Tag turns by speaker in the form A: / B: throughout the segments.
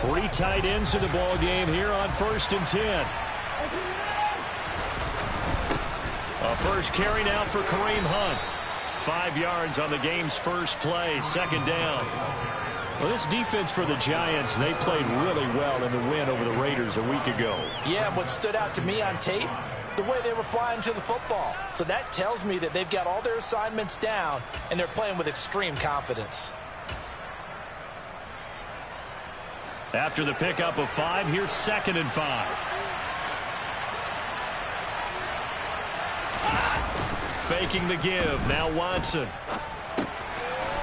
A: Three tight ends in the ball game here on 1st and 10. A first carry now for Kareem Hunt. 5 yards on the game's first play, 2nd down. Well, this defense for the Giants, they played really well in the win over the Raiders a week ago.
B: Yeah, and what stood out to me on tape, the way they were flying to the football. So that tells me that they've got all their assignments down, and they're playing with extreme confidence.
A: After the pickup of 5, here's 2nd and 5. Faking the give. Now Watson.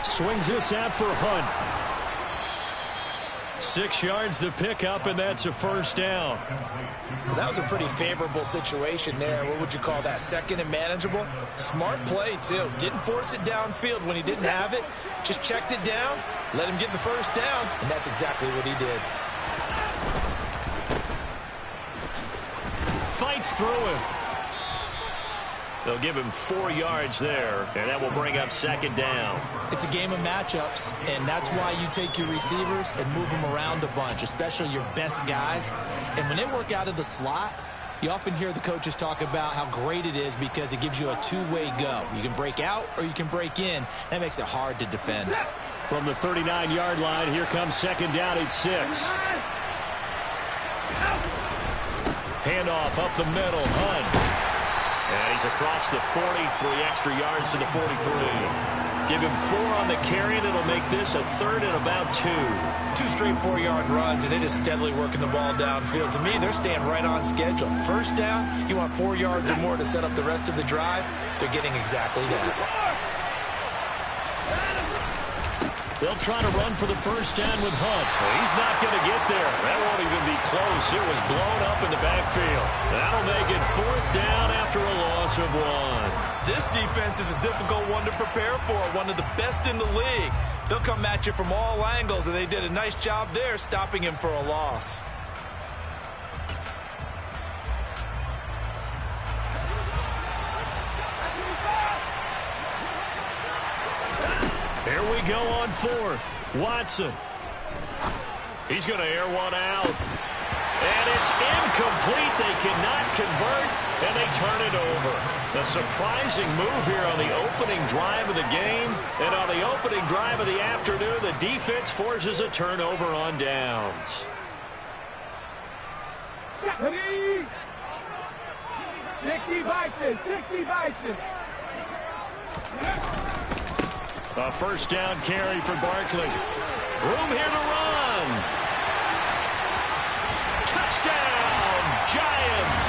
A: Swings this out for Hunt. 6 yards the pickup, and that's a 1st down.
B: Well, that was a pretty favorable situation there. What would you call that? 2nd and manageable? Smart play, too. Didn't force it downfield when he didn't have it. Just checked it down, let him get the 1st down, and that's exactly what he did.
A: Fights through him. They'll give him 4 yards there, and that will bring up 2nd down.
B: It's a game of matchups, and that's why you take your receivers and move them around a bunch, especially your best guys. And when they work out of the slot, you often hear the coaches talk about how great it is because it gives you a two-way go. You can break out or you can break in. That makes it hard to defend.
A: From the 39-yard line, here comes 2nd down at 6. Handoff up the middle, Hunt. And he's across the 40, 3 extra yards to the 43. Give him 4 on the carry, and it'll make this a 3rd and about 2.
B: 2 straight 4-yard runs, and it is steadily working the ball downfield. To me, they're staying right on schedule. 1st down, you want 4 yards or more to set up the rest of the drive. They're getting exactly that.
A: They'll try to run for the 1st down with Hunt. He's not going to get there. That won't even be close. It was blown up in the backfield. That'll make it 4th down after a loss of 1.
B: This defense is a difficult one to prepare for, one of the best in the league. They'll come at you from all angles, and they did a nice job there stopping him for a loss.
A: Here we go on 4th. Watson. He's going to air one out. And it's incomplete. They cannot convert, and they turn it over. A surprising move here on the opening drive of the game. And on the opening drive of the afternoon, the defense forces a turnover on downs.
C: 60 Bison, 60 Bison.
A: A 1st down carry for Barkley. Room here to run. Touchdown, Giants.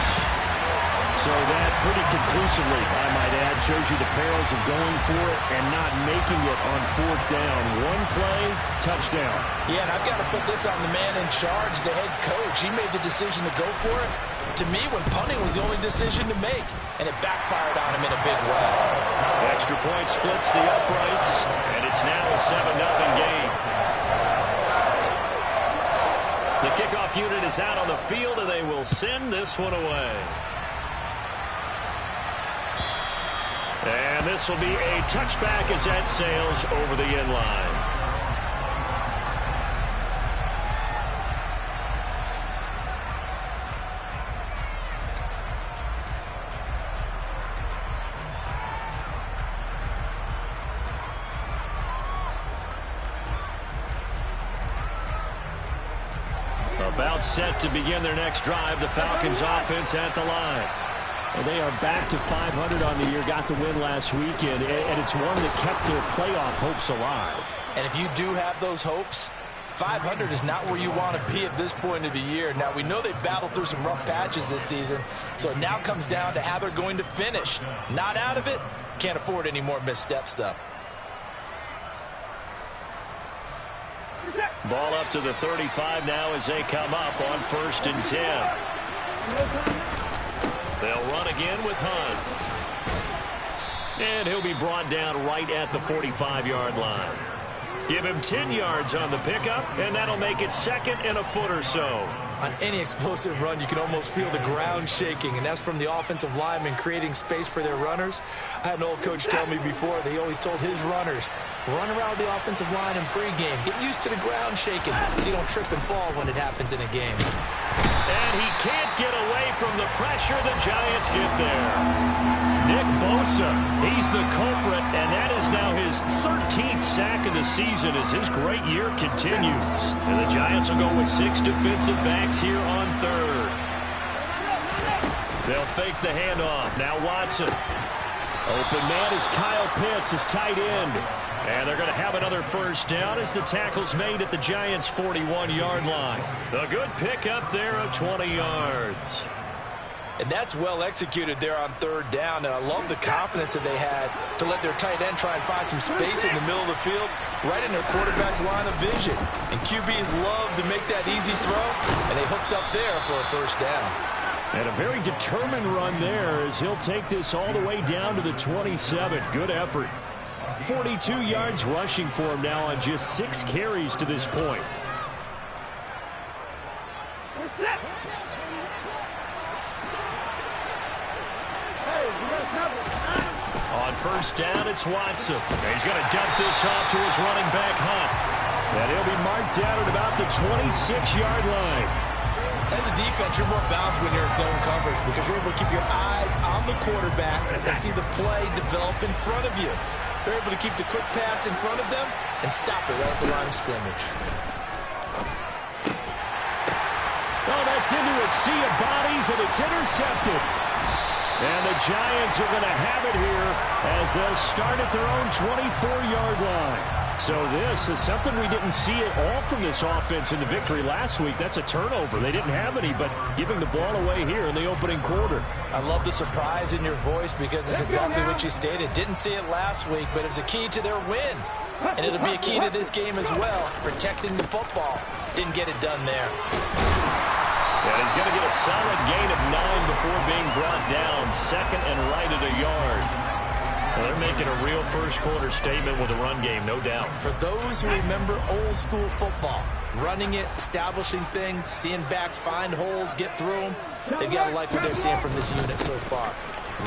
A: So that pretty conclusively, I might add, shows you the perils of going for it and not making it on 4th down. 1 play, touchdown.
B: Yeah, and I've got to put this on the man in charge, the head coach. He made the decision to go for it. To me, when punting was the only decision to make, and it backfired on him in a big way.
A: Extra point splits the uprights, and it's now a 7-0 game. The kickoff unit is out on the field, and they will send this one away. And this will be a touchback as that sails over the end line. About set to begin their next drive, the Falcons offense at the line. Well, they are back to 500 on the year, got the win last weekend, and it's one that kept their playoff hopes alive.
B: And if you do have those hopes, 500 is not where you want to be at this point of the year. Now, we know they've battled through some rough patches this season, so it now comes down to how they're going to finish. Not out of it, can't afford any more missteps, though.
A: Ball up to the 35 now as they come up on 1st and 10. They'll run again with Hunt. And he'll be brought down right at the 45-yard line. Give him 10 yards on the pickup, and that'll make it 2nd and a foot or so.
B: On any explosive run, you can almost feel the ground shaking, and that's from the offensive linemen creating space for their runners. I had an old coach tell me before that he always told his runners, run around the offensive line in pregame. Get used to the ground shaking so you don't trip and fall when it happens in a game.
A: And he can't get away from the pressure. The Giants get there. Nick Bosa, he's the culprit, and that is now his 13th sack of the season as his great year continues. And the Giants will go with 6 defensive backs here on third. They'll fake the handoff. Now Watson. Open man is Kyle Pitts, his tight end. And they're going to have another first down as the tackle's made at the Giants' 41-yard line. A good pickup there of 20 yards.
B: And that's well executed there on third down. And I love the confidence that they had to let their tight end try and find some space in the middle of the field, right in their quarterback's line of vision. And QBs love to make that easy throw, and they hooked up there for a first down.
A: And a very determined run there as he'll take this all the way down to the 27. Good effort. 42 yards rushing for him now on just 6 carries to this point. On first down, it's Watson. He's going to dump this off to his running back, Hunt. And he'll be marked down at about the 26-yard line.
B: As a defense, you're more balanced when you're in zone coverage because you're able to keep your eyes on the quarterback and see the play develop in front of you. They're able to keep the quick pass in front of them and stop it right at the line of scrimmage.
A: Oh, that's into a sea of bodies, and it's intercepted. And the Giants are going to have it here as they'll start at their own 24-yard line. So this is something we didn't see at all from this offense in the victory last week. That's a turnover. They didn't have any, but giving the ball away here in the opening quarter.
B: I love the surprise in your voice because it's exactly what you stated. Didn't see it last week, but it was a key to their win. And it'll be a key to this game as well, protecting the football. Didn't get it done there.
A: And he's going to get a solid gain of 9 before being brought down. Second and right at a yard. Well, they're making a real first-quarter statement with a run game, no doubt.
B: For those who remember old-school football, running it, establishing things, seeing backs find holes, get through them, they've got to like what they're seeing from this unit so far.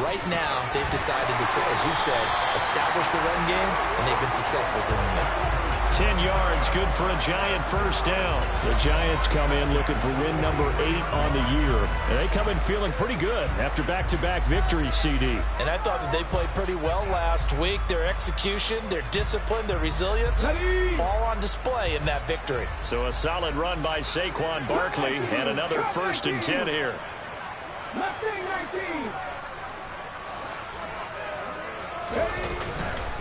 B: Right now, they've decided to, as you said, establish the run game, and they've been successful doing that.
A: 10 yards, good for a Giant first down. The Giants come in looking for win number 8 on the year. And they come in feeling pretty good after back-to-back victories, CD.
B: And I thought that they played pretty well last week. Their execution, their discipline, their resilience, all on display in that victory.
A: So a solid run by Saquon Barkley and another 1st and 10 here.
C: 19.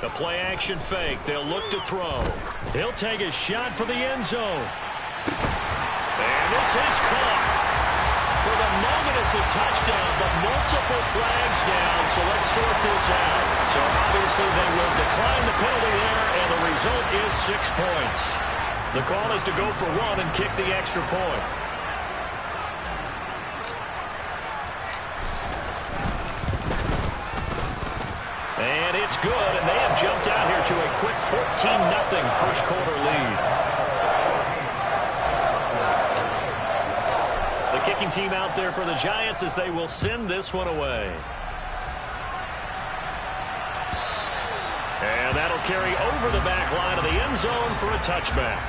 A: The play-action fake. They'll look to throw. He'll take a shot for the end zone. And this is caught. For the moment, it's a touchdown, but multiple flags down, so let's sort this out. So obviously they will decline the penalty there, and the result is 6 points. The call is to go for 1 and kick the extra point. And it's good, and they have jumped out here to a quick 14-0 first-quarter lead. The kicking team out there for the Giants as they will send this one away. And that'll carry over the back line of the end zone for a touchback.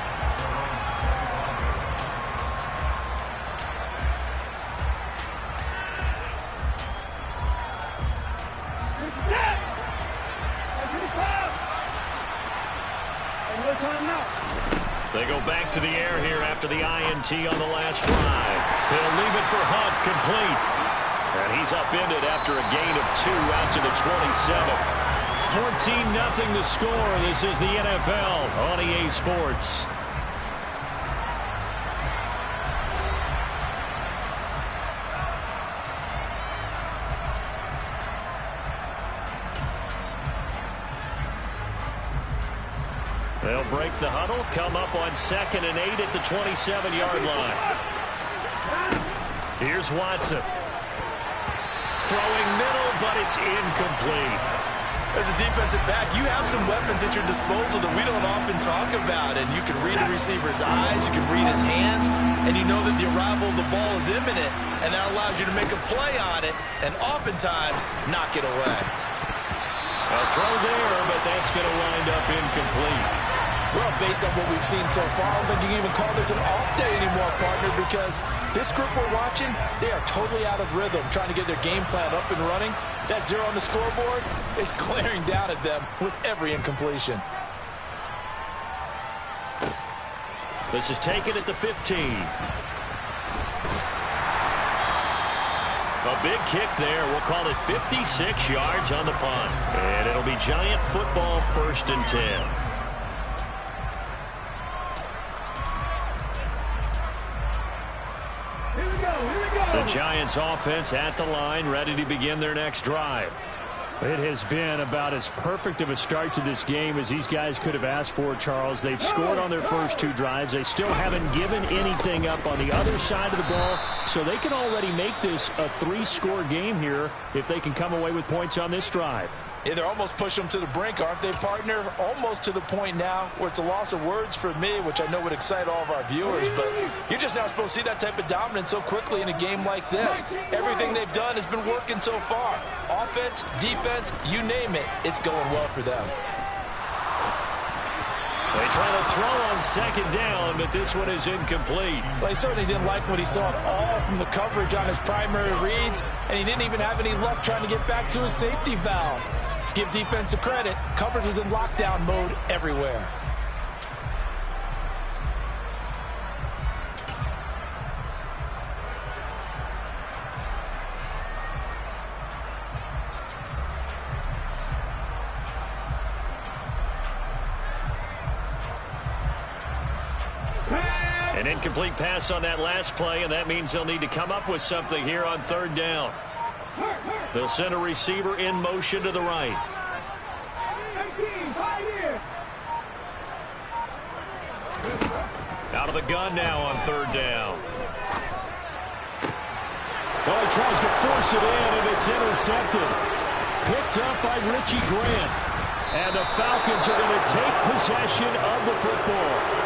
A: They go back to the air here after the INT on the last drive. He'll leave it for Hunt, complete. And he's upended after a gain of 2 out to the 27. 14-0 the score. This is the NFL on EA Sports. They'll break the huddle, come up on 2nd and 8 at the 27-yard line. Here's Watson. Throwing middle, but it's incomplete.
B: As a defensive back, you have some weapons at your disposal that we don't often talk about. And you can read a receiver's eyes, you can read his hands, and you know that the arrival of the ball is imminent, and that allows you to make a play on it and oftentimes knock it away.
A: A throw there, but that's going to wind up incomplete.
D: Well, based on what we've seen so far, I don't think you can even call this an off day anymore, partner, because this group we're watching, they are totally out of rhythm, trying to get their game plan up and running. That 0 on the scoreboard is glaring down at them with every incompletion.
A: This is taken at the 15. A big kick there. We'll call it 56 yards on the punt. And it'll be Giant football, 1st and 10. The Giants offense at the line, ready to begin their next drive.
E: It has been about as perfect of a start to this game as these guys could have asked for, Charles. They've scored on their first 2 drives. They still haven't given anything up on the other side of the ball, so they can already make this a 3-score game here if they can come away with points on this drive.
D: Yeah, they're almost pushing them to the brink, aren't they, partner? Almost to the point now where it's a loss of words for me, which I know would excite all of our viewers, but you're just not supposed to see that type of dominance so quickly in a game like this. Everything they've done has been working so far. Offense, defense, you name it, it's going well for them.
A: They try to throw on 2nd down, but this one is incomplete.
D: Well, he certainly didn't like what he saw at all from the coverage on his primary reads, and he didn't even have any luck trying to get back to his safety valve. Give defense a credit. Coverage was in lockdown mode everywhere.
A: An incomplete pass on that last play, and that means they'll need to come up with something here on 3rd down. They'll send a receiver in motion to the right. Out of the gun now on 3rd down.
E: Well, he tries to force it in, and it's intercepted. Picked up by Richie Grant. And the Falcons are going to take possession of the football.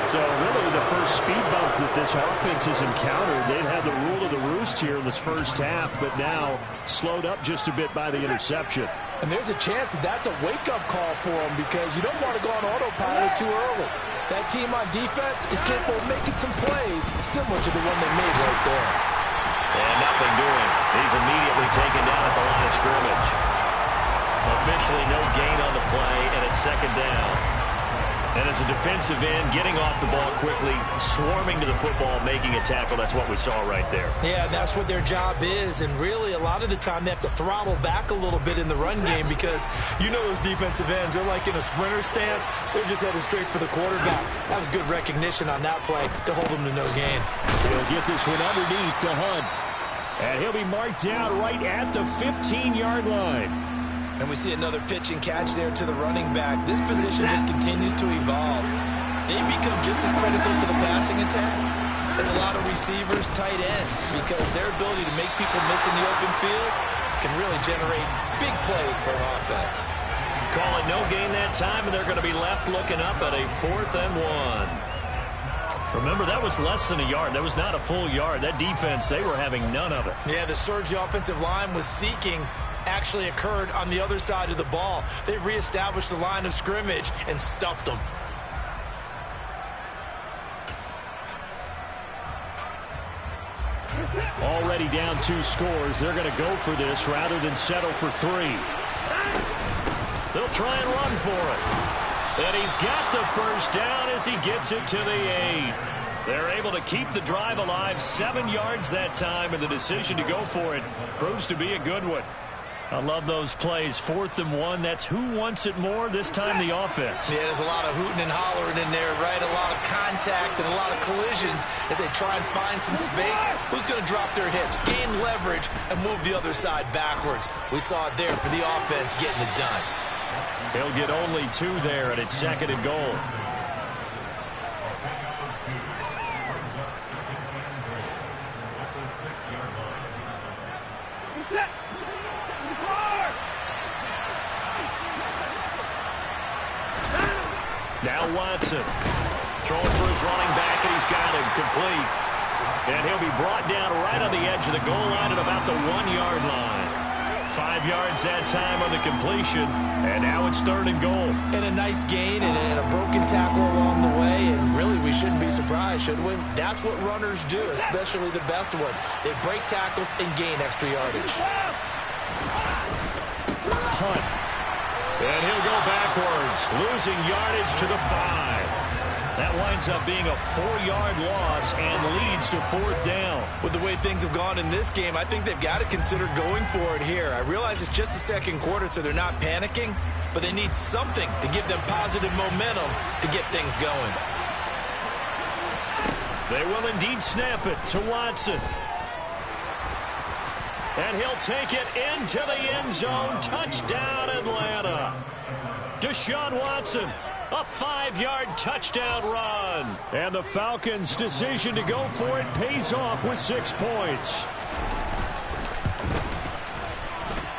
E: So really the first speed bump that this offense has encountered. They've had the rule of the roost here in this first half, but now slowed up just a bit by the interception.
D: And there's a chance that that's a wake-up call for them because you don't want to go on autopilot too early. That team on defense is capable of making some plays similar to the one they made right there.
A: And nothing doing. He's immediately taken down at the line of scrimmage. Officially no gain on the play, and it's 2nd down. And as a defensive end, getting off the ball quickly, swarming to the football, making a tackle, that's what we saw right there.
B: Yeah, that's what their job is, and really a lot of the time they have to throttle back a little bit in the run game because you know those defensive ends, they're like in a sprinter stance. They're just headed straight for the quarterback. That was good recognition on that play to hold them to no gain.
E: He'll get this one underneath to Hunt. And he'll be marked down right at the 15-yard line.
B: And we see another pitch and catch there to the running back. This position just continues to evolve. They become just as critical to the passing attack as a lot of receivers, tight ends, because their ability to make people miss in the open field can really generate big plays for an offense.
A: Call it no gain that time, and they're going to be left looking up at a 4th and 1. Remember, that was less than a yard. That was not a full yard. That defense, they were having none of it.
B: Yeah, the surge the offensive line was seeking actually occurred on the other side of the ball. They reestablished the line of scrimmage and stuffed them.
E: Already down 2 scores. They're going to go for this rather than settle for 3.
A: They'll try and run for it. And he's got the 1st down as he gets it to the 8. They're able to keep the drive alive, 7 yards that time, and the decision to go for it proves to be a good one. I love those plays. 4th and 1. That's who wants it more, this time the offense.
B: Yeah, there's a lot of hooting and hollering in there, right? A lot of contact and a lot of collisions as they try and find some space. Who's going to drop their hips, gain leverage, and move the other side backwards? We saw it there for the offense getting it done.
A: He'll get only 2 there, and it's 2nd and goal. Now Watson throwing for his running back, and he's got him complete. And he'll be brought down right on the edge of the goal line at about the 1-yard line. 5 yards that time on the completion, and now it's 3rd and goal.
B: And a nice gain and a broken tackle along the way, and really we shouldn't be surprised, should we? That's what runners do, especially the best ones. They break tackles and gain extra yardage.
A: Hunt. And he'll go backwards, losing yardage to the 5. That winds up being a 4-yard loss and leads to 4th down.
B: With the way things have gone in this game, I think they've got to consider going for it here. I realize it's just the second quarter, so they're not panicking, but they need something to give them positive momentum to get things going.
A: They will indeed snap it to Watson. And he'll take it into the end zone. Touchdown, Atlanta. Deshaun Watson. A 5-yard touchdown run. And the Falcons' decision to go for it pays off with 6 points.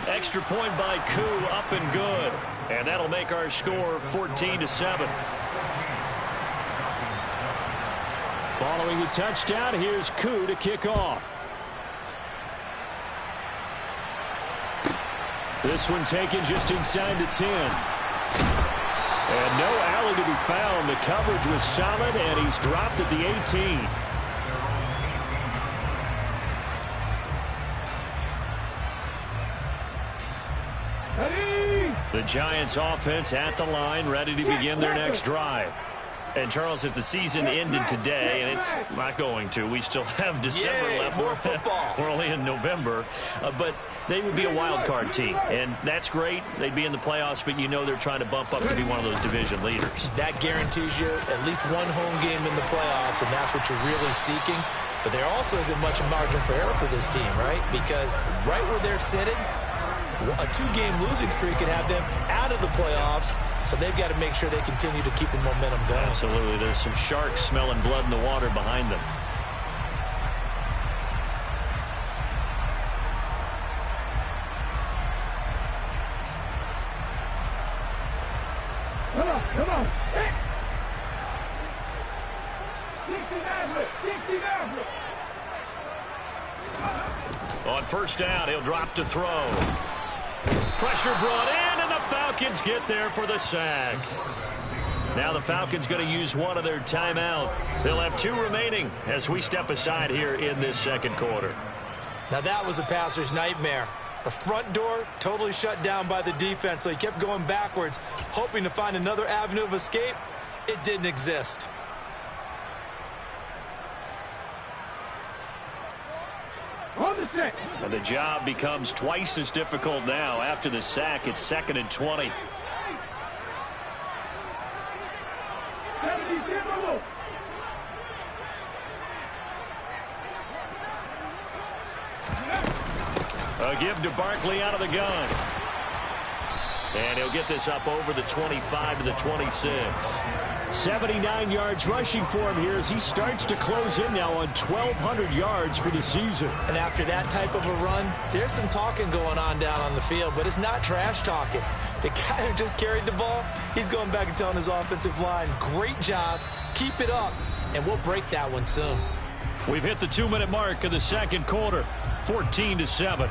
A: Extra point by Koo, up and good. And that'll make our score 14-7.
E: Following the touchdown, here's Koo to kick off. This one taken just inside the 10. And no alley to be found. The coverage was solid, and he's dropped at the 18.
C: Ready?
A: The Giants offense at the line, ready to begin their next drive. And, Charles, if the season ended today, and it's not going to, we still have December left.
B: More football.
A: We're only in November. But they would be a wild card team, and that's great. They'd be in the playoffs, but you know they're trying to bump up to be one of those division leaders.
B: That guarantees you at least one home game in the playoffs, and that's what you're really seeking. But there also isn't much margin for error for this team, right? Because right where they're sitting, a 2-game losing streak could have them out of the playoffs, so they've got to make sure they continue to keep the momentum going.
A: Absolutely. There's some sharks smelling blood in the water behind them.
C: Come on, come on. 60 down.
A: On first down, he'll drop to throw. Pressure brought in, and the Falcons get there for the sack. Now the Falcons going to use one of their timeout. They'll have 2 remaining as we step aside here in this second quarter.
B: Now that was a passer's nightmare. The front door totally shut down by the defense, so he kept going backwards, hoping to find another avenue of escape. It didn't exist.
A: And the job becomes twice as difficult now. After the sack, it's 2nd and 20. A give to Barkley out of the gun. And he'll get this up over the 25 to the 26.
E: 79 yards rushing for him here as he starts to close in now on 1,200 yards for the season.
B: And after that type of a run, there's some talking going on down on the field, but it's not trash talking. The guy who just carried the ball, he's going back and telling his offensive line, great job, keep it up, and we'll break that one soon.
A: We've hit the 2-minute mark of the second quarter, 14-7.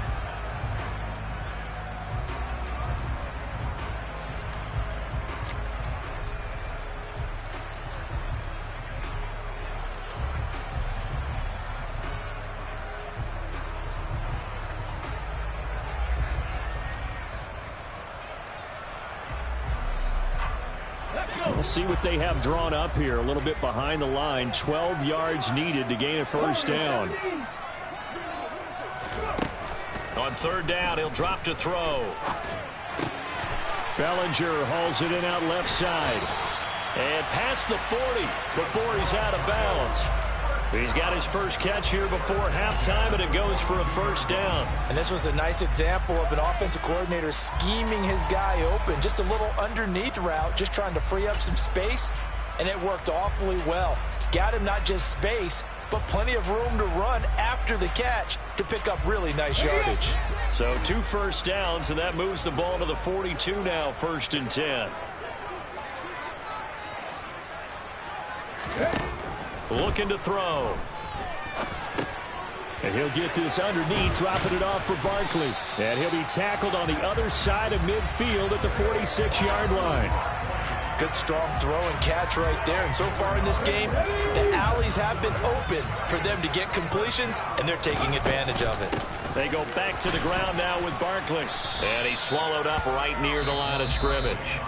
E: We'll see what they have drawn up here. A little bit behind the line. 12 yards needed to gain a first down.
A: On third down, he'll drop to throw.
E: Bellinger hauls it in out left side.
A: And past the 40 before he's out of bounds. He's got his first catch here before halftime, and it goes for a first down.
B: And this was a nice example of an offensive coordinator scheming his guy open. Just a little underneath route, just trying to free up some space, and it worked awfully well. Got him not just space, but plenty of room to run after the catch to pick up really nice yardage.
A: So 2 first downs, and that moves the ball to the 42 now, 1st and 10. Looking to throw.
E: And he'll get this underneath, dropping it off for Barkley. And he'll be tackled on the other side of midfield at the 46-yard line.
D: Good, strong throw and catch right there. And so far in this game, the alleys have been open for them to get completions, and they're taking advantage of it.
A: They go back to the ground now with Barkley. And he's swallowed up right near the line of scrimmage.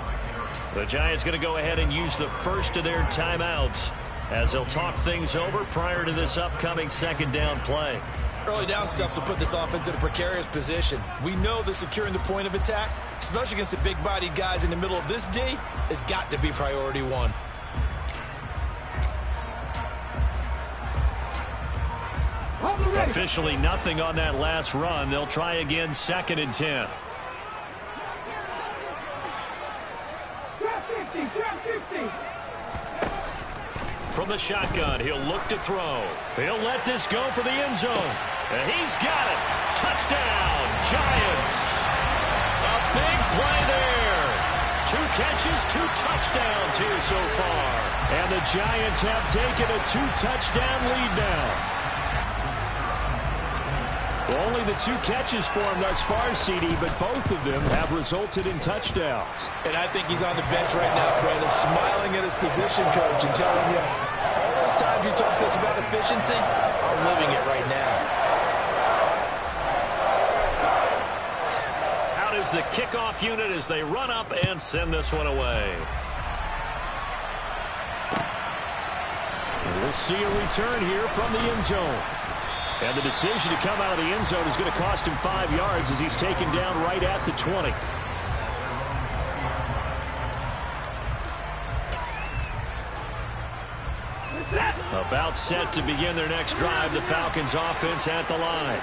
A: The Giants going to go ahead and use the first of their timeouts as they'll talk things over prior to this upcoming second down play.
B: Early down stuff will put this offense in a precarious position. We know that securing the point of attack, especially against the big-bodied guys in the middle of this D, has got to be priority one.
A: Officially nothing on that last run. They'll try again, 2nd and 10. From the shotgun, he'll look to throw. He'll let this go for the end zone. And he's got it. Touchdown, Giants. A big play there. 2 catches, 2 touchdowns here so far.
E: And the Giants have taken a 2-touchdown lead now. Only the 2 catches for him thus far, CD, but both of them have resulted in touchdowns.
D: And I think he's on the bench right now, Brandon, smiling at his position coach and telling him, all those times you talked to us about efficiency, I'm living it right now.
A: Out is the kickoff unit as they run up and send this one away.
E: We'll see a return here from the end zone. And the decision to come out of the end zone is going to cost him 5 yards as he's taken down right at the 20.
A: About set to begin their next drive, the Falcons offense at the line.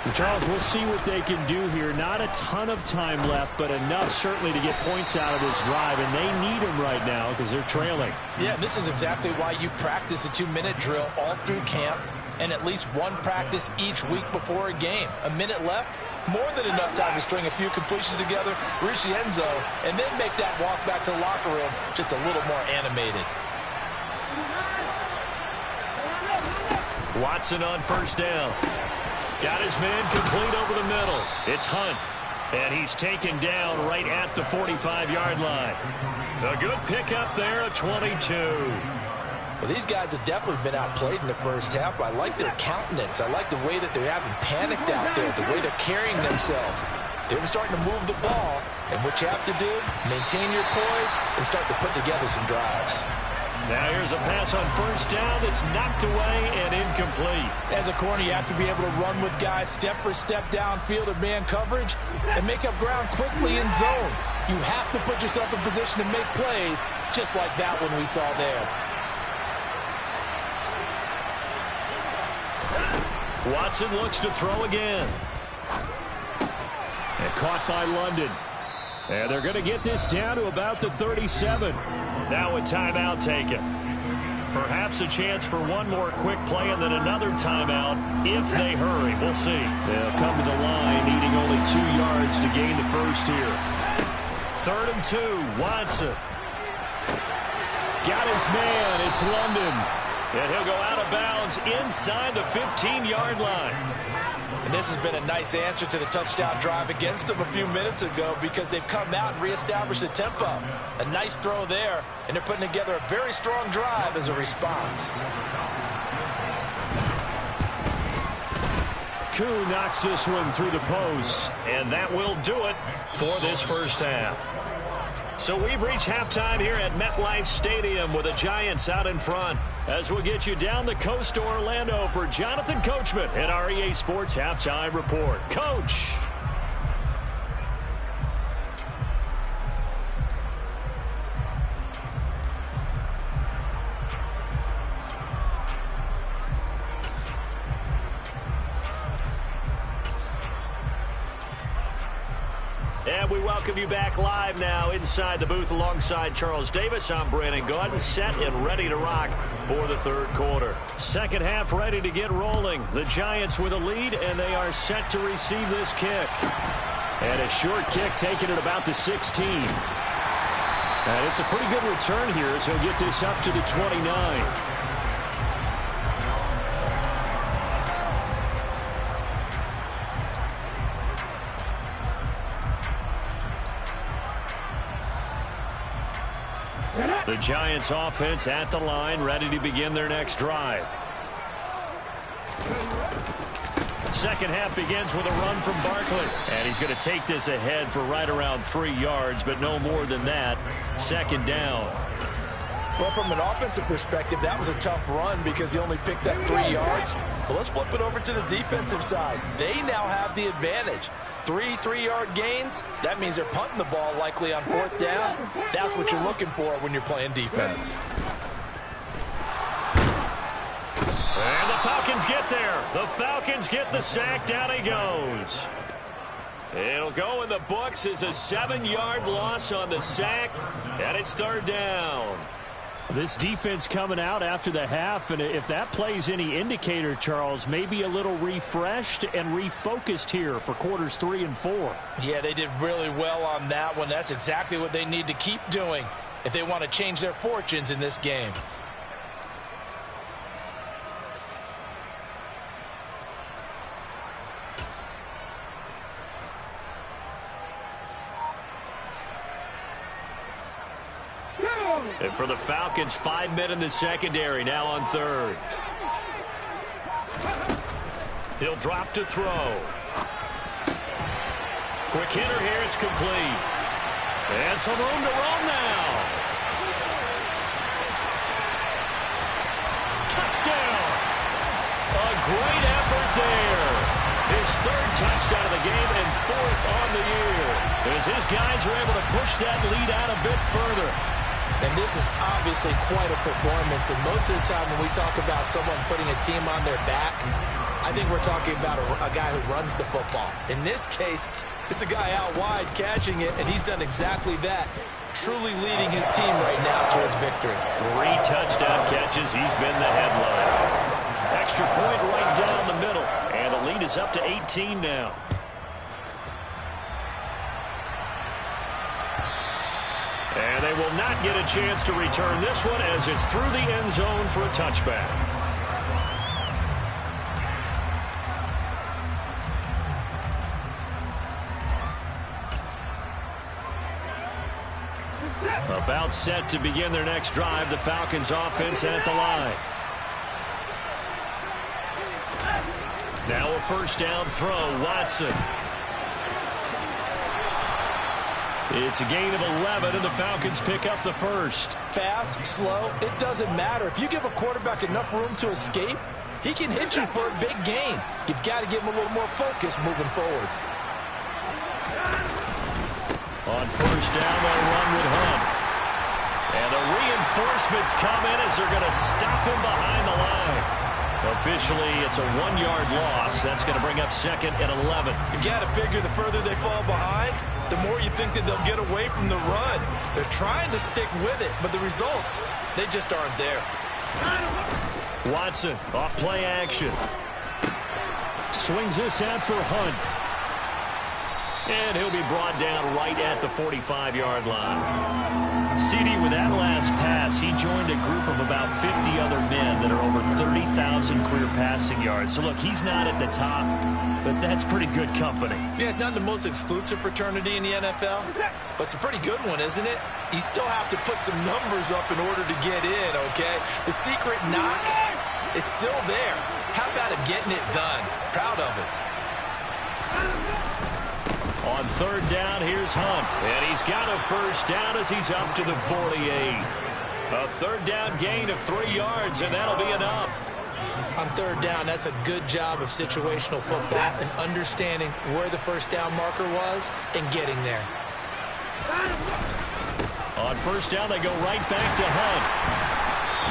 E: And Charles, we'll see what they can do here. Not a ton of time left, but enough certainly to get points out of this drive, and they need them right now because they're trailing.
D: Yeah, this is exactly why you practice a 2-minute drill all through camp and at least one practice each week before a game. A minute left, more than enough time to string a few completions together, reach the end zone, and then make that walk back to the locker room just a little more animated.
A: Watson on first down. Got his man complete over the middle. It's Hunt. And he's taken down right at the 45-yard line. A good pickup there, a 22.
D: Well, these guys have definitely been outplayed in the first half. I like their countenance. I like the way that they haven't panicked out there, the way they're carrying themselves. They're starting to move the ball, and what you have to do, maintain your poise and start to put together some drives.
A: Now here's a pass on first down that's knocked away and incomplete.
D: As a corner, you have to be able to run with guys step for step downfield of man coverage and make up ground quickly in zone. You have to put yourself in position to make plays, just like that one we saw there.
A: Watson looks to throw again.
E: And caught by London. And they're going to get this down to about the 37.
A: Now a timeout taken. Perhaps a chance for one more quick play and then another timeout if they hurry. We'll see.
E: They'll come to the line needing only 2 yards to gain the first here.
A: 3rd and 2, Watson.
E: Got his man. It's London.
A: And he'll go out of bounds inside the 15-yard line.
D: And this has been a nice answer to the touchdown drive against them a few minutes ago because they've come out and reestablished the tempo. A nice throw there, and they're putting together a very strong drive as a response.
E: Koo knocks this one through the post.
A: And that will do it for this first half. So we've reached halftime here at MetLife Stadium with the Giants out in front. As we'll get you down the coast to Orlando for Jonathan Coachman at our EA Sports Halftime Report. Coach. And we welcome you back live now inside the booth alongside Charles Davis. I'm Brandon Gaudin, set and ready to rock for the third quarter. Second half ready to get rolling. The Giants with a lead, and they are set to receive this kick.
E: And a short kick taken at about the 16. And it's a pretty good return here as he'll get this up to the 29. The Giants offense at the line, ready to begin their next drive. Second half begins with a run from Barkley. And he's going to take this ahead for right around 3 yards, but no more than that. Second down.
D: Well, from an offensive perspective, that was a tough run because he only picked up 3 yards. Well, let's flip it over to the defensive side. They now have the advantage. 3 3-yard gains, that means they're punting the ball likely on 4th down. That's what you're looking for when you're playing defense.
A: And the Falcons get there. The Falcons get the sack. Down he goes. It'll go in the books as a 7-yard loss on the sack, and it's 3rd down.
E: This defense coming out after the half, and if that plays any indicator, Charles, maybe a little refreshed and refocused here for quarters 3 and 4.
D: Yeah, they did really well on that one. That's exactly what they need to keep doing if they want to change their fortunes in this game.
A: And for the Falcons, 5 men in the secondary, now on 3rd. He'll drop to throw. Quick hitter here, it's complete. And some room to run now. Touchdown! A great effort there. His 3rd touchdown of the game and 4th on the year. As his guys are able to push that lead out a bit further.
B: And this is obviously quite a performance. And most of the time when we talk about someone putting a team on their back, I think we're talking about a guy who runs the football. In this case, it's a guy out wide catching it, and he's done exactly that, truly leading his team right now towards victory.
A: 3 touchdown catches. He's been the headline. Extra point right down the middle, and the lead is up to 18 now. And they will not get a chance to return this one as it's through the end zone for a touchback. About set to begin their next drive, the Falcons offense at the line. Now a 1st down throw, Watson. It's a gain of 11, and the Falcons pick up the 1st.
D: Fast, slow, it doesn't matter. If you give a quarterback enough room to escape, he can hit you for a big gain. You've got to give him a little more focus moving forward.
A: On 1st down, they'll run with Hunt. And the reinforcements come in as they're going to stop him behind the line. Officially, it's a 1-yard loss. That's going to bring up 2nd and 11.
D: You've got to figure the further they fall behind, the more you think that they'll get away from the run. They're trying to stick with it, but the results, they just aren't there.
A: Watson off play action.
E: Swings this out for Hunt.
A: And he'll be brought down right at the 45-yard line. CD, with that last pass, he joined a group of about 50 other men that are over 30,000 career passing yards. So, look, he's not at the top, but that's pretty good company.
B: Yeah, it's not the most exclusive fraternity in the NFL, but it's a pretty good one, isn't it? You still have to put some numbers up in order to get in, okay? The secret knock is still there. How about him getting it done? Proud of it.
A: On 3rd down, here's Hunt. And he's got a 1st down as he's up to the 48. A 3rd down gain of 3 yards, and that'll be enough.
B: On 3rd down, that's a good job of situational football and understanding where the 1st down marker was and getting there.
A: On 1st down, they go right back to Hunt.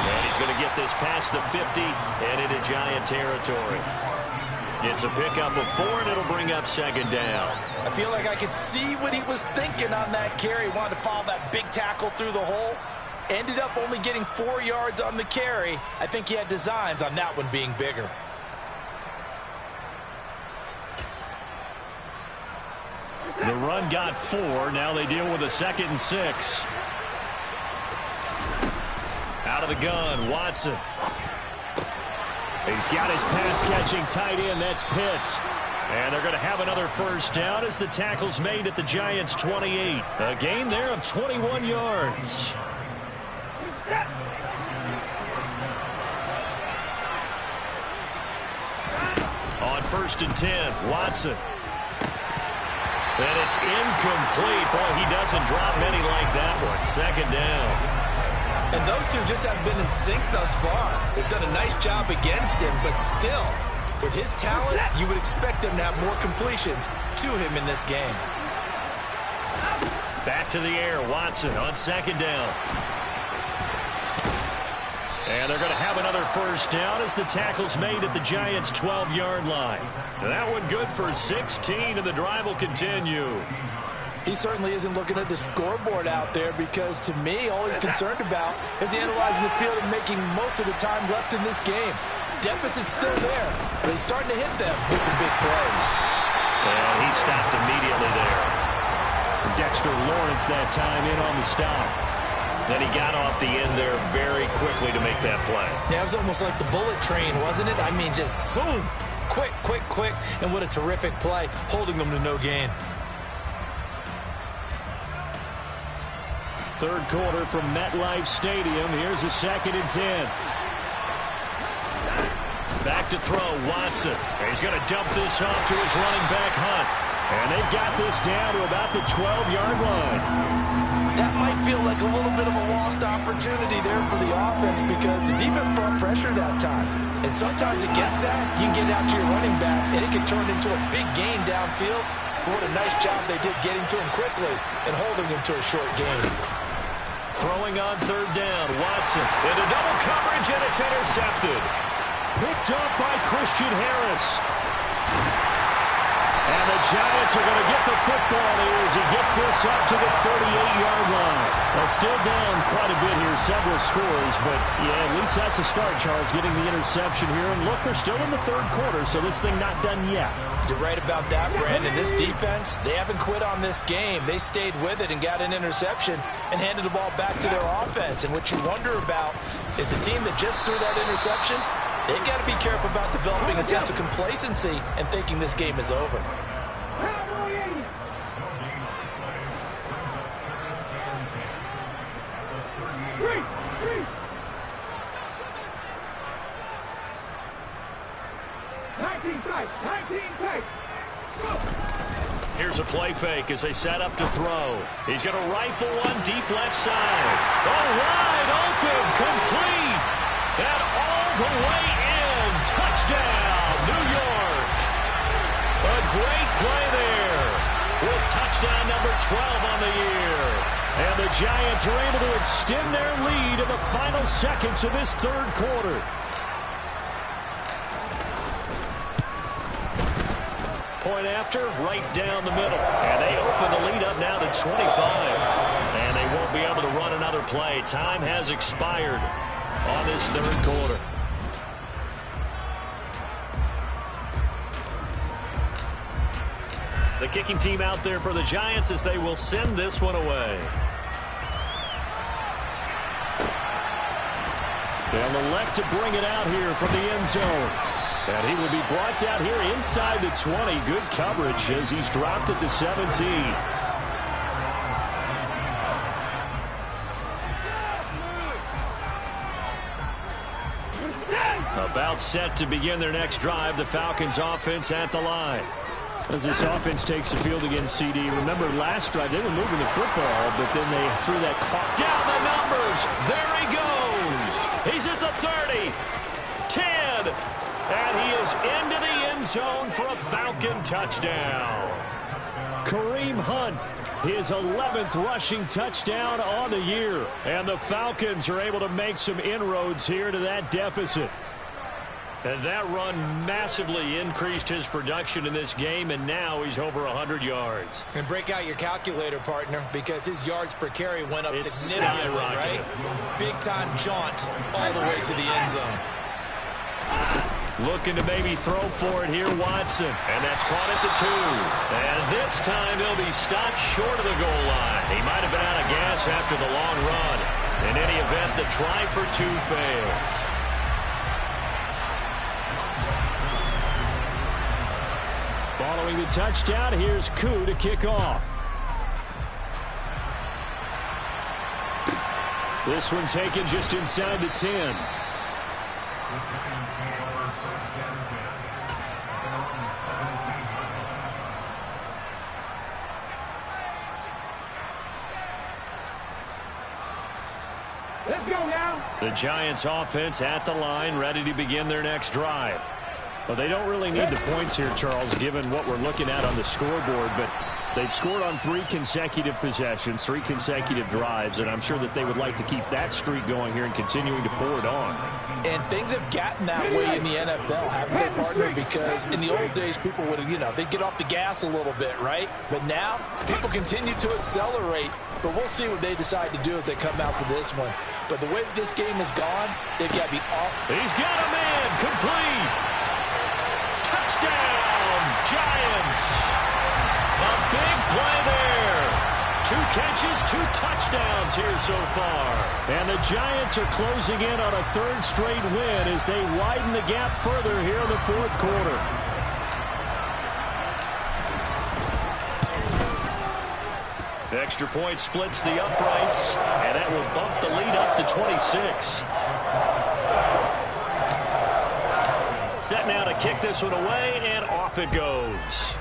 A: And he's going to get this past the 50 and into Giant territory. It's a pickup of 4, and it'll bring up 2nd down.
D: I feel like I could see what he was thinking on that carry. He wanted to follow that big tackle through the hole. Ended up only getting 4 yards on the carry. I think he had designs on that one being bigger.
A: The run got 4. Now they deal with a 2nd and 6. Out of the gun, Watson.
E: He's got his pass-catching tight end. That's Pitts. And they're going to have another first down as the tackle's made at the Giants' 28. A gain there of 21 yards.
A: On 1st and 10, Watson. And it's incomplete. Boy, he doesn't drop many like that one. 2nd down.
B: And those two just haven't been in sync thus far. They've done a nice job against him, but still, with his talent, you would expect them to have more completions to him in this game.
A: Back to the air, Watson on 2nd down. And they're going to have another first down as the tackle's made at the Giants' 12-yard line. That one good for 16, and the drive will continue.
D: He certainly isn't looking at the scoreboard out there because, to me, all he's concerned about is analyzing the field and making most of the time left in this game. Deficit's still there, but he's starting to hit them with some big plays.
A: And he stopped immediately there.
E: Dexter Lawrence that time in on the stop.
A: Then he got off the end there very quickly to make that play.
B: Yeah, it was almost like the bullet train, wasn't it? I mean, just zoom. Quick, quick, quick. And what a terrific play, holding them to no gain.
E: 3rd quarter from MetLife Stadium. Here's a 2nd and 10.
A: Back to throw, Watson. He's going to dump this off to his running back, Hunt.
E: And they've got this down to about the 12-yard line.
D: That might feel like a little bit of a lost opportunity there for the offense because the defense brought pressure that time. And sometimes against that, you can get out to your running back, and it can turn into a big gain downfield. But what a nice job they did getting to him quickly and holding him to a short gain.
A: Throwing on 3rd down, Watson into double coverage, and it's intercepted.
E: Picked up by Christian Harris. And the Giants are going to get the football here as he gets this up to the 38-yard line. Well, still down quite a bit here, several scores, but yeah, at least that's a start, Charles, getting the interception here. And look, they're still in the 3rd quarter, so this thing not done yet.
D: You're right about that, Brandon. This defense, they haven't quit on this game. They stayed with it and got an interception and handed the ball back to their offense. And what you wonder about is the team that just threw that interception, they've got to be careful about developing a sense of complacency and thinking this game is over.
A: Here's a play fake as they set up to throw. He's going to rifle one deep left side. Oh, wide open, complete, and all the way in. Touchdown, New York. A great play there with touchdown number 12 on the year.
E: And the Giants are able to extend their lead in the final seconds of this 3rd quarter.
A: Point after, right down the middle. And they open the lead up now to 25. And they won't be able to run another play. Time has expired on this 3rd quarter. The kicking team out there for the Giants as they will send this one away.
E: They'll elect to bring it out here from the end zone. And he will be brought out here inside the 20. Good coverage as he's dropped at the 17.
A: About set to begin their next drive. The Falcons offense at the line.
E: As this offense takes the field against CD. Remember last drive they were moving the football, but then they threw that clock.
A: Down the numbers. There he goes. He's at the 30. 10. And he is into the end zone for a Falcon touchdown.
E: Kareem Hunt, his 11th rushing touchdown on the year. And the Falcons are able to make some inroads here to that deficit.
A: And that run massively increased his production in this game, and now he's over 100 yards.
B: And break out your calculator, partner, because his yards per carry went up significantly, right? Big-time jaunt all the way to the end zone.
A: Looking to maybe throw for it here, Watson. And that's caught at the 2. And this time he'll be stopped short of the goal line. He might have been out of gas after the long run. In any event, the try for two fails.
E: Following the touchdown, here's Koo to kick off. This one taken just inside the 10.
C: Let's go now.
A: The Giants offense at the line, ready to begin their next drive.
E: Well, they don't really need the points here, Charles, given what we're looking at on the scoreboard, but they've scored on 3 consecutive possessions, 3 consecutive drives, and I'm sure that they would like to keep that streak going here and continuing to pour it on.
D: And things have gotten that way in the NFL, haven't they, partner? Because in the old days, people would, they'd get off the gas a little bit, right? But now, people continue to accelerate, but we'll see what they decide to do as they come out for this one. But the way that this game has gone, they've got to be off.
A: He's got a man, complete. Touchdown, Giants. A big play there. 2 catches, 2 touchdowns here so far.
E: And the Giants are closing in on a 3rd straight win as they widen the gap further here in the 4th quarter.
A: Extra point splits the uprights, and that will bump the lead up to 26. Set now to kick this one away, and off it goes.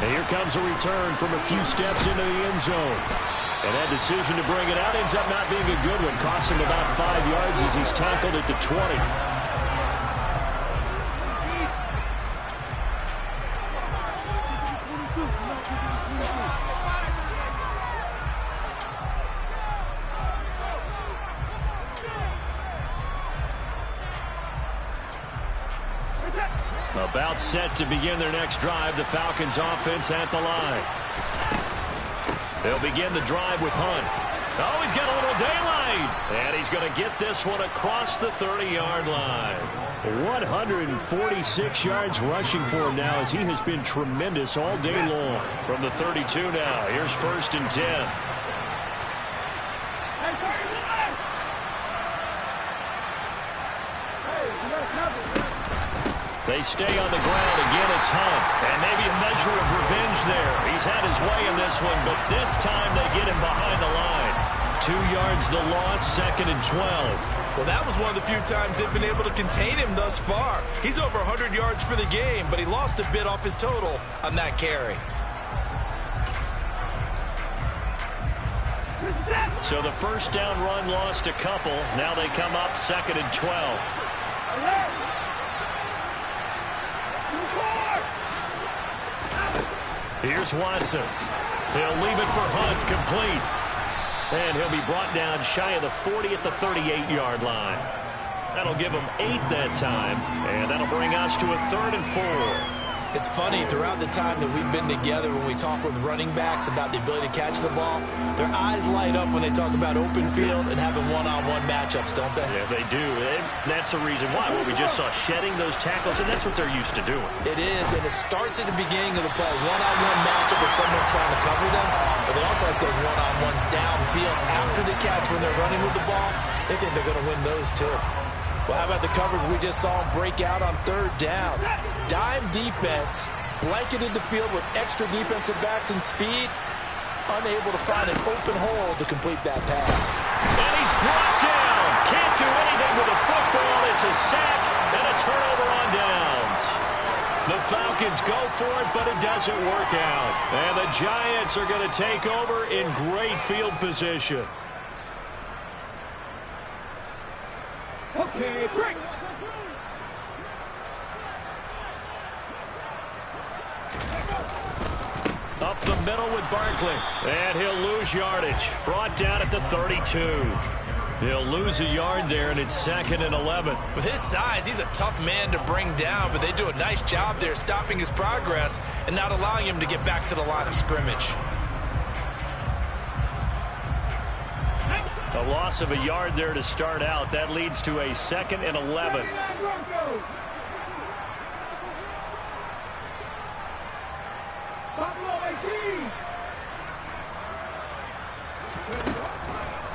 E: And here comes a return from a few steps into the end zone. And that decision to bring it out ends up not being a good one, costing about 5 yards as he's tackled at the 20.
A: About set to begin their next drive, the Falcons offense at the line. They'll begin the drive with Hunt. Oh, he's got a little daylight. And he's going to get this one across the 30-yard line.
E: 146 yards rushing for him now as he has been tremendous all day long.
A: From the 32 now, here's 1st and 10. They stay on the ground. Again, it's Hunt. And maybe a measure of revenge there. He's had his way in this one, but this time they get him behind the line. 2 yards the loss, 2nd and 12.
D: Well, that was one of the few times they've been able to contain him thus far. He's over 100 yards for the game, but he lost a bit off his total on that carry.
A: So the first down run lost a couple. Now they come up 2nd and 12. Here's Watson. He'll leave it for Hunt, complete. And he'll be brought down shy of the 40 at the 38-yard line. That'll give him 8 that time, and that'll bring us to a 3rd and 4.
B: It's funny, throughout the time that we've been together, when we talk with running backs about the ability to catch the ball, their eyes light up when they talk about open field and having one-on-one matchups, don't they?
A: Yeah, they do. And that's the reason why. Well, we just saw shedding those tackles, and that's what they're used to doing.
B: It is, and it starts at the beginning of the play. One-on-one matchup with someone trying to cover them, but they also like those one-on-ones downfield after the catch when they're running with the ball. They think they're going to win those, too.
D: Well, how about the coverage we just saw him break out on 3rd down? Dime defense, blanketed the field with extra defensive backs and speed, unable to find an open hole to complete that pass.
A: And he's brought down. Can't do anything with a football. It's a sack and a turnover on downs. The Falcons go for it, but it doesn't work out. And the Giants are going to take over in great field position.
C: Okay, break.
A: Up the middle with Barkley. And he'll lose yardage. Brought down at the 32. He'll lose a yard there, and it's 2nd and 11.
D: With his size, he's a tough man to bring down, but they do a nice job there stopping his progress and not allowing him to get back to the line of scrimmage.
A: A loss of a yard there to start out. That leads to a 2nd and 11.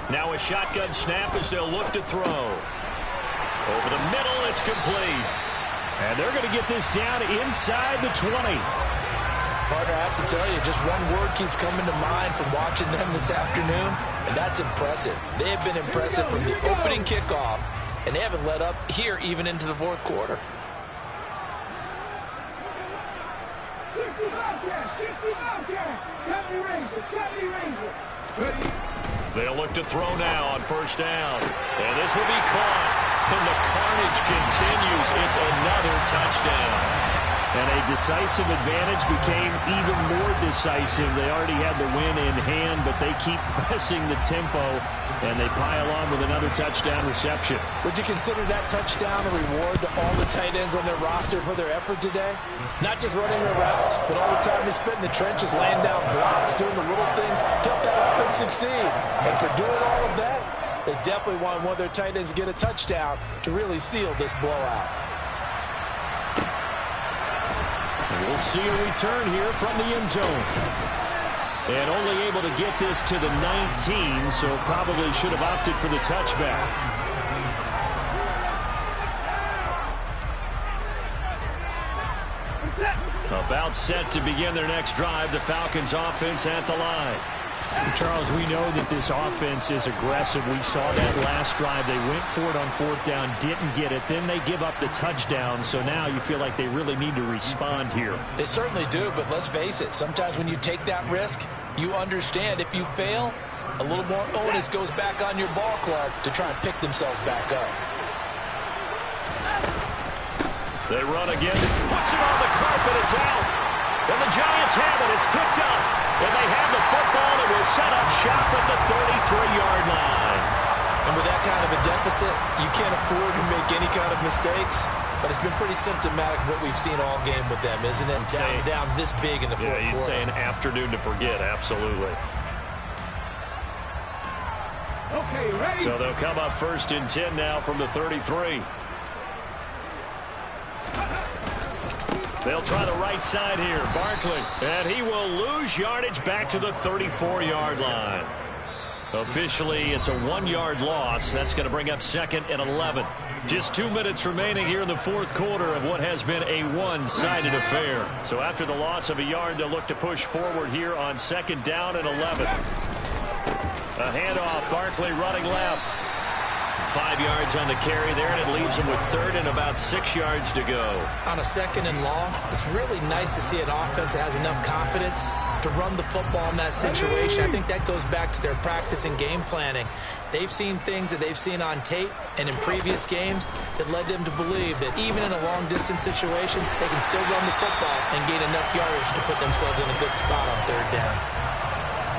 A: Now a shotgun snap as they'll look to throw. Over the middle, it's complete.
E: And they're going to get this down inside the 20.
D: Partner, I have to tell you, just one word keeps coming to mind from watching them this afternoon, and that's impressive. They have been impressive from the opening kickoff, and they haven't let up here even into the fourth quarter.
A: They'll look to throw now on first down. And this will be caught. And the carnage continues. It's another touchdown.
E: And a decisive advantage became even more decisive. They already had the win in hand, but they keep pressing the tempo, and they pile on with another touchdown reception.
B: Would you consider that touchdown a reward to all the tight ends on their roster for their effort today? Not just running their routes, but all the time they spent in the trenches, laying down blocks, doing the little things to help that offense succeed. And for doing all of that, they definitely want one of their tight ends to get a touchdown to really seal this blowout.
E: We'll see a return here from the end zone. And only able to get this to the 19, so probably should have opted for the touchback. About set to begin their next drive, the Falcons offense at the line. Charles, we know that this offense is aggressive. We saw that last drive. They went for it on fourth down, didn't get it. Then they give up the touchdown. So now you feel like they really need to respond here.
B: They certainly do, but let's face it. Sometimes when you take that risk, you understand if you fail, a little more onus goes back on your ball club to try and pick themselves back up.
A: They run again. Puts it on the carpet. It's out. And the Giants have it. It's picked up. And they have the football that will set up shop at the 33-yard line.
B: And with that kind of a deficit, you can't afford to make any kind of mistakes. But it's been pretty symptomatic of what we've seen all game with them, isn't it? Down this big in the fourth quarter.
A: Yeah, you'd say an afternoon to forget. Absolutely.
C: Okay, ready?
A: So they'll come up first and 10 now from the 33. They'll try the right side here. Barkley. And he will lose yardage back to the 34-yard line. Officially, it's a 1-yard loss. That's going to bring up second and 11. Just 2 minutes remaining here in the fourth quarter of what has been a one-sided affair. So after the loss of a yard, they'll look to push forward here on second down and 11. A handoff. Barkley running left. 5 yards on the carry there, and it leaves him with third and about 6 yards to go.
B: On a second and long, it's really nice to see an offense that has enough confidence to run the football in that situation. I think that goes back to their practice and game planning. They've seen things that they've seen on tape and in previous games that led them to believe that even in a long-distance situation, they can still run the football and gain enough yardage to put themselves in a good spot on third down.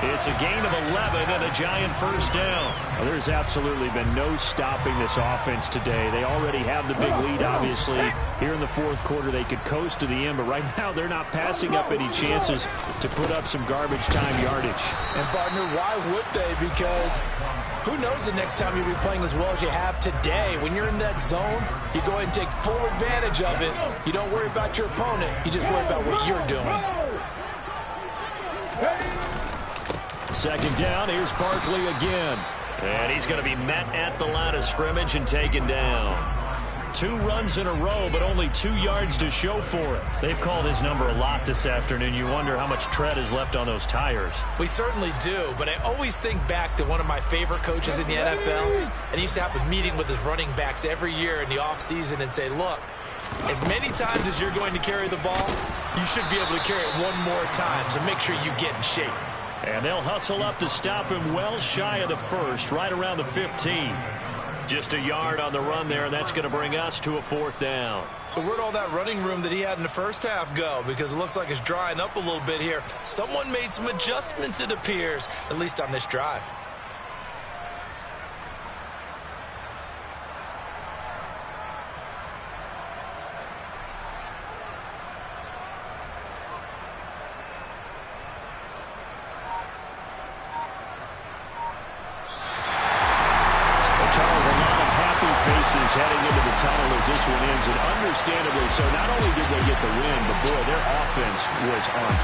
A: It's a gain of 11 and a Giant first down.
E: Well, there's absolutely been no stopping this offense today. They already have the big lead, obviously. Here in the fourth quarter, they could coast to the end, but right now they're not passing up any chances to put up some garbage time yardage.
B: And, partner, why would they? Because who knows the next time you'll be playing as well as you have today. When you're in that zone, you go ahead and take full advantage of it. You don't worry about your opponent. You just worry about what you're doing.
A: Second down, here's Barkley again. And he's going to be met at the line of scrimmage and taken down. 2 runs in a row, but only 2 yards to show for it. They've called his number a lot this afternoon. You wonder how much tread is left on those tires.
B: We certainly do, but I always think back to one of my favorite coaches in the NFL, and he used to have a meeting with his running backs every year in the offseason and say, look, as many times as you're going to carry the ball, you should be able to carry it one more time, so make sure you get in shape.
A: And they'll hustle up to stop him well shy of the first, right around the 15. Just a yard on the run there, and that's going to bring us to a fourth down.
B: So where'd all that running room that he had in the first half go? Because it looks like it's drying up a little bit here. Someone made some adjustments, it appears, at least on this drive.
E: Heading into the tunnel as this one ends, and understandably so. Not only did they get the win, but boy, their offense was on